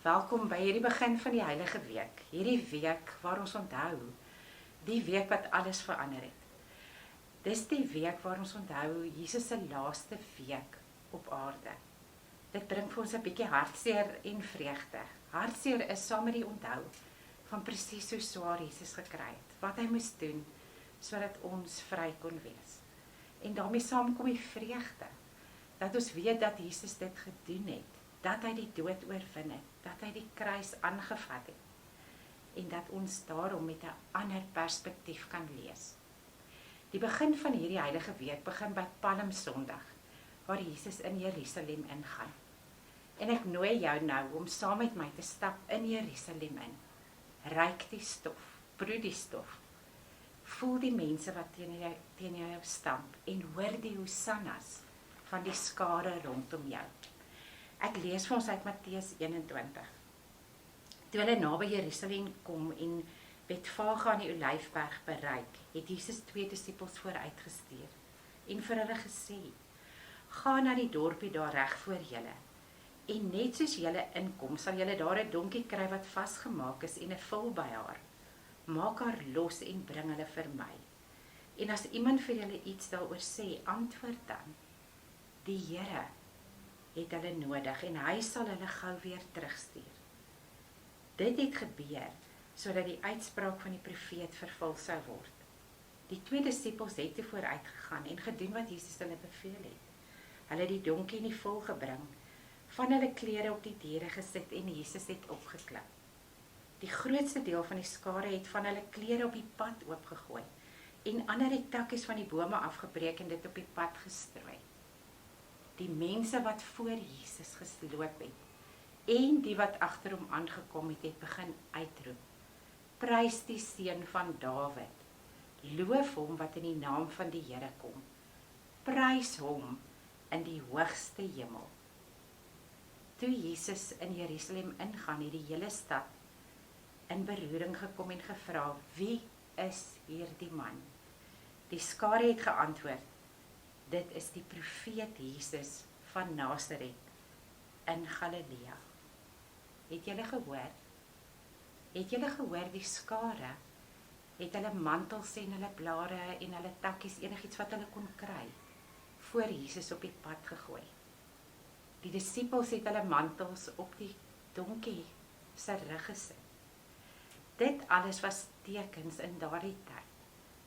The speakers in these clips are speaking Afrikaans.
Welkom by hierdie begin van die Heilige Week. Hierdie week waar ons onthou, die week wat alles verander het. Dis die week waar ons onthou Jesus se laaste week op aarde. Dit bring vir ons 'n bietjie hartseer en vreugde. Hartseer is saam met die onthou van presies hoe swaar Jesus gekry het, wat hy moes doen sodat ons vry kon wees. En daarmee saam kom die vreugde, dat ons weet dat Jesus dit gedoen het, dat hy die dood oorwin het, dat hy die kruis aangevat het, en dat ons daarom met 'n ander perspektief kan lees. Die begin van hierdie Heilige Week begin by Palm Sondag, waar Jesus in Jerusalem ingaan. En ek nooi jou nou om saam met my te stap in Jerusalem in. Ruik die stof, proe die stof. Voel die mense wat teen jou stamp en hoor die hosannas van die skare rondom jou. Ek lees vir ons uit Matteus 21. Toe hulle naby Jerusalem kom en Betfage aan die Olyfberg bereik, het Jesus 2 disippels vooruitgestuur en vir hulle gesê: "Gaan na die dorpie daar reg voor julle, en net soos julle inkom, sal julle daar 'n donkie kry wat vasgemaak is en 'n vul by haar. Maak haar los en bring hulle vir my. En as iemand vir julle iets daaroor sê, antwoord dan: Die Here het hulle nodig en hy sal hulle gou weer terugstuur." Dit het gebeur sodat die uitspraak van die profeet vervul sou word. Die 2 disippels het toe vooruitgegaan en gedoen wat Jesus hulle beveel het. Hulle het die donkie in die vul gebring, van hulle klere op die deure gesit en Jesus het opgeklim. Die grootste deel van die skare het van hulle klere op die pad oopgegooi en ander het takkies van die bome afgebreek en dit op die pad gestrooi. Die mense wat voor Jesus gesloop het en die wat agter hom aangekom het, het begin uitroep: "Prys die seun van Dawid. Loof hom wat in die naam van die Here kom. Prys hom in die hoogste hemel." Toe Jesus in Jerusalem ingaan, het die hele stad in beroering gekom en gevra: "Wie is hierdie man?" Die skare het geantwoord: "Dit is die profeet Jesus van Nasaret in Galilea." Het julle gehoor? Het julle gehoor die skare het hulle mantels en hulle blare en hulle takkies, enigiets wat hulle kon kry, voor Jesus op die pad gegooi. Die disippels het hulle mantels op die donkie se rug gesit. Dit alles was tekens in daardie tyd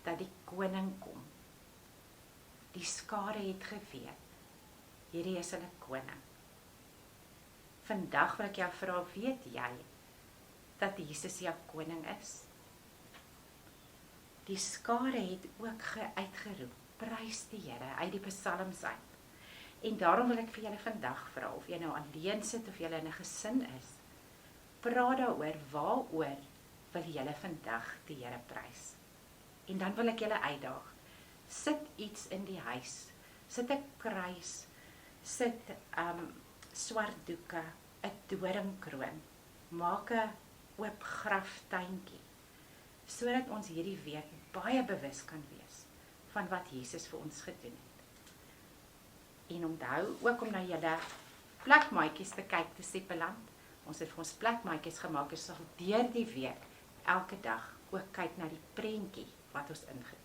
dat die koning kom. Die skare het geweet, hierdie is hulle koning. Vandag wil ek jou vra, weet jy dat Jesus jou koning is? Die skare het ook uitgeroep: "Prys die Here," uit die psalms uit. En daarom wil ek vir julle vandag vra, of jy nou alleen sit of julle in 'n gesin is, praat daaroor, waaroor wil julle vandag die Here prys? En dan wil ek julle uitdaag, sit iets in die huis, sit 'n kruis, sit swart doeke, 'n doringkroon, maak 'n oop graftuintjie, sodat ons hierdie week baie bewus kan wees van wat Jesus vir ons gedoen het. En onthou ook om na julle plakmaatjies te kyk te Sepeland. Ons het vir ons plakmaatjies gemaak, ons sal deur die week elke dag ook kyk na die prentjie wat ons ingedoen het.